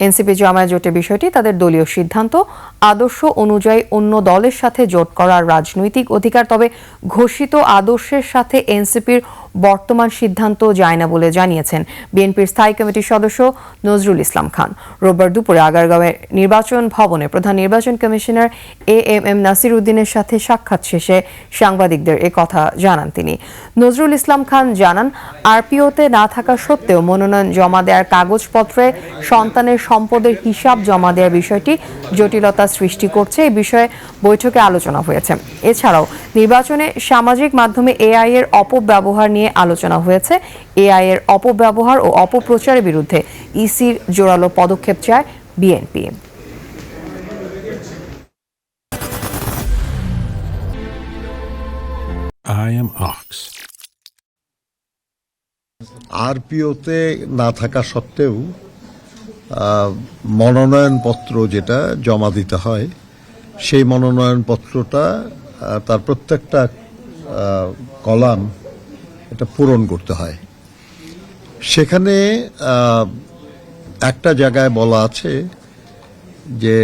NCP Jamaat জোটের বিষয়টি তাদের দলীয় সিদ্ধান্ত, আদর্শ অনুযায়ী অন্য দলের সাথে জোট করার রাজনৈতিক অধিকার, তবে ঘোষিত আদর্শের সাথে এনসিপির বর্তমান সিদ্ধান্ত যায় না বলে জানিয়েছেন বিএনপির স্থায়ী কমিটির সদস্য নজরুল ইসলাম খান। রোববার দুপুরে আগারগাঁওয়ের নির্বাচন ভবনে প্রধান নির্বাচন কমিশনার এএমএম নাসির উদ্দিনের সাথে সাক্ষাৎ শেষে সাংবাদিকদের একথা জানান তিনি। নজরুল ইসলাম খান জানান, আরপিওতে না থাকা সত্ত্বেও মনোনয়ন জমা দেওয়ার কাগজপত্রে সন্তানের সম্পদের হিসাব জমা দেওয়ার বিষয়টি জটিলতা সৃষ্টি করছে। এই বিষয়ে বৈঠকে আলোচনা হয়েছে। এছাড়াও নির্বাচনে সামাজিক মাধ্যমে এআই এর অপব্যবহার নিয়ে আলোচনা হয়েছে। এআই এর অপব্যবহার ও অপপ্রচারের বিরুদ্ধে ইসির জোরালো পদক্ষেপ চায় বিএনপি। I am Ox. আরপিওতে না থাকা সত্ত্বেও মনোনয়নপত্র যেটা জমা দিতে হয়, সেই মনোনয়নপত্রটা তার প্রত্যেকটা কলাম এটা পূরণ করতে হয়। সেখানে একটা জায়গায় বলা আছে যে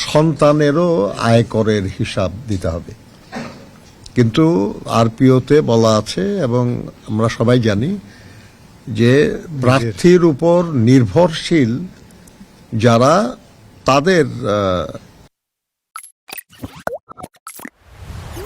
সন্তানেরও আয়করের হিসাব দিতে হবে, কিন্তু আরপিওতে বলা আছে এবং আমরা সবাই জানি যে প্রার্থীর উপর নির্ভরশীল যারা, তাদের